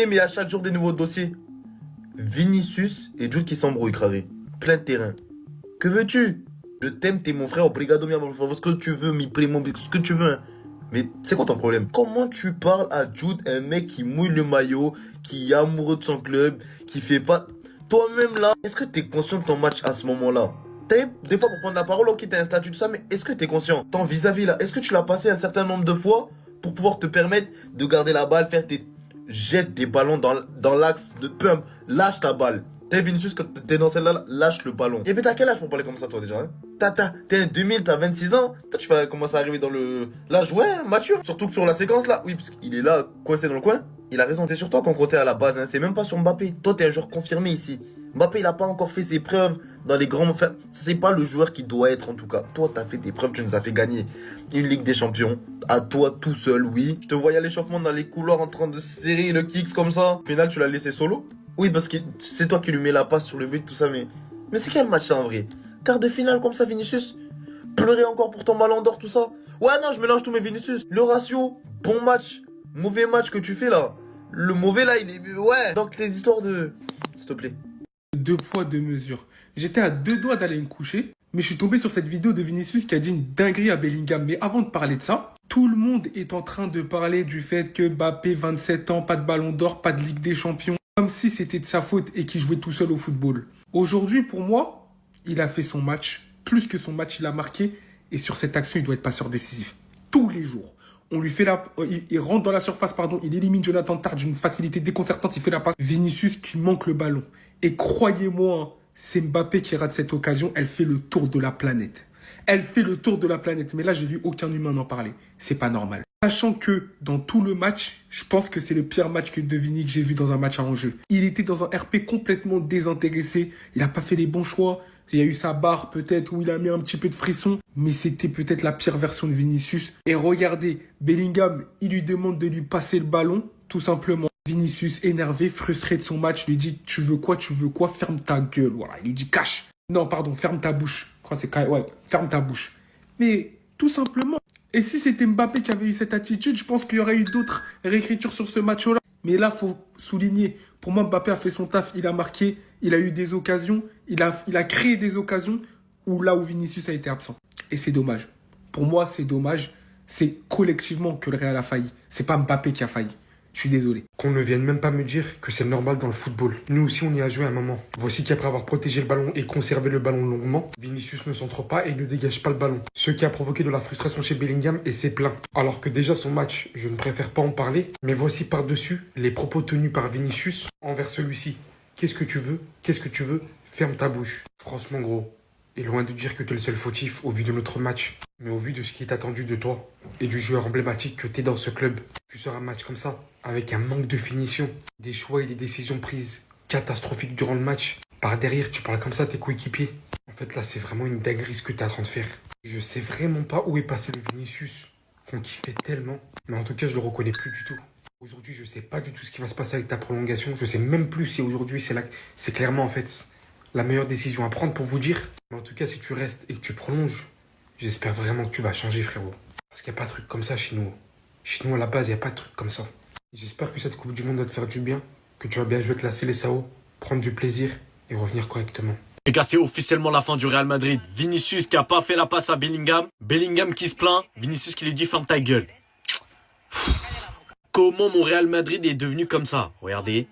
Mais à chaque jour des nouveaux dossiers. Vinicius et Jude qui s'embrouillent, Crary. Plein de terrain. Que veux-tu? Je t'aime, t'es mon frère, obrigado, mi amor, ce que tu veux, mi primo, ce que tu veux. Hein. Mais c'est quoi ton problème? Comment tu parles à Jude, un mec qui mouille le maillot, qui est amoureux de son club, qui fait pas... Toi-même là, est-ce que t'es conscient de ton match à ce moment-là? Des fois pour prendre la parole, ok t'as un statut tout ça, mais est-ce que t'es conscient? Ton vis-à-vis là, est-ce que tu l'as passé un certain nombre de fois pour pouvoir te permettre de garder la balle, faire tes... Jette des ballons dans l'axe de pump, lâche ta balle. T'es Vinicius, quand t'es dans celle-là, lâche le ballon. Et puis t'as quel âge pour parler comme ça toi déjà hein? T'es un 2000, t'as 26 ans. Toi tu vas commencer à arriver dans le... L'âge, ouais, mature. Surtout que sur la séquence là, oui, parce qu'il est là, coincé dans le coin. Il a raison, t'es sur toi qu'on comptait à la base, hein. C'est même pas sur Mbappé. Toi t'es un joueur confirmé ici. Mbappé il a pas encore fait ses preuves dans les grands... Enfin, c'est pas le joueur qui doit être en tout cas. Toi t'as fait tes preuves, tu nous as fait gagner une Ligue des Champions. À toi tout seul, oui. Je te voyais à l'échauffement dans les couloirs en train de serrer le kicks comme ça. Au final tu l'as laissé solo. Oui, parce que c'est toi qui lui mets la passe sur le but, tout ça, mais... Mais c'est quel match ça en vrai? Quart de finale comme ça, Vinicius? Pleurer encore pour ton ballon d'or, tout ça? Ouais, non, je mélange tous mes Vinicius. Le ratio, bon match, mauvais match que tu fais là. Le mauvais là, il est... Ouais, donc les histoires de... S'il te plaît. Deux poids, deux mesures. J'étais à deux doigts d'aller me coucher, mais je suis tombé sur cette vidéo de Vinicius qui a dit une dinguerie à Bellingham. Mais avant de parler de ça, tout le monde est en train de parler du fait que Mbappé, 27 ans, pas de ballon d'or, pas de Ligue des Champions. Comme si c'était de sa faute et qu'il jouait tout seul au football. Aujourd'hui, pour moi, il a fait son match. Plus que son match, il a marqué. Et sur cette action, il doit être passeur décisif. Tous les jours. On lui fait il rentre dans la surface, pardon. Il élimine Jonathan Tah d'une facilité déconcertante. Il fait la passe. Vinicius qui manque le ballon. Et croyez-moi, hein, c'est Mbappé qui rate cette occasion. Elle fait le tour de la planète. Elle fait le tour de la planète. Mais là, j'ai vu aucun humain en parler. C'est pas normal. Sachant que dans tout le match, je pense que c'est le pire match de Vini que j'ai vu dans un match à enjeu. Il était dans un RP complètement désintéressé. Il n'a pas fait les bons choix. Il y a eu sa barre peut-être où il a mis un petit peu de frisson. Mais c'était peut-être la pire version de Vinicius. Et regardez, Bellingham, il lui demande de lui passer le ballon, tout simplement. Vinicius, énervé, frustré de son match, lui dit « Tu veux quoi? Tu veux quoi? Ferme ta gueule. » Voilà, il lui dit « Cache. » Non, pardon, ferme ta bouche. Je crois que c'est... Ouais, ferme ta bouche. Mais tout simplement... Et si c'était Mbappé qui avait eu cette attitude, je pense qu'il y aurait eu d'autres réécritures sur ce match-là. Mais là, faut souligner, pour moi, Mbappé a fait son taf, il a marqué, il a eu des occasions, il a créé des occasions où Vinicius a été absent. Et c'est dommage. Pour moi, c'est dommage. C'est collectivement que le Real a failli. C'est pas Mbappé qui a failli. Je suis désolé. Qu'on ne vienne même pas me dire que c'est normal dans le football. Nous aussi, on y a joué un moment. Voici qu'après avoir protégé le ballon et conservé le ballon longuement, Vinicius ne centre pas et ne dégage pas le ballon. Ce qui a provoqué de la frustration chez Bellingham et c'est plein. Alors que déjà son match, je ne préfère pas en parler. Mais voici par-dessus les propos tenus par Vinicius envers celui-ci. Qu'est-ce que tu veux? Qu'est-ce que tu veux? Ferme ta bouche. Franchement, gros. Et loin de dire que tu es le seul fautif au vu de notre match, mais au vu de ce qui est attendu de toi et du joueur emblématique que tu es dans ce club, tu sors un match comme ça, avec un manque de finition, des choix et des décisions prises catastrophiques durant le match. Par derrière, tu parles comme ça à tes coéquipiers. En fait, là, c'est vraiment une dinguerie ce que tu es en train de faire. Je sais vraiment pas où est passé le Vinicius qu'on kiffait tellement, mais en tout cas, je le reconnais plus du tout. Aujourd'hui, je sais pas du tout ce qui va se passer avec ta prolongation. Je sais même plus si aujourd'hui, c'est clairement en fait la meilleure décision à prendre pour vous dire. Mais en tout cas, si tu restes et que tu prolonges, j'espère vraiment que tu vas changer, frérot. Parce qu'il n'y a pas de truc comme ça chez nous. Chez nous, à la base, il n'y a pas de truc comme ça. J'espère que cette Coupe du Monde va te faire du bien, que tu vas bien jouer avec la Seleção, prendre du plaisir et revenir correctement. Les gars, c'est officiellement la fin du Real Madrid. Vinicius qui a pas fait la passe à Bellingham. Bellingham qui se plaint. Vinicius qui lui dit ferme ta gueule. Comment mon Real Madrid est devenu comme ça? Regardez.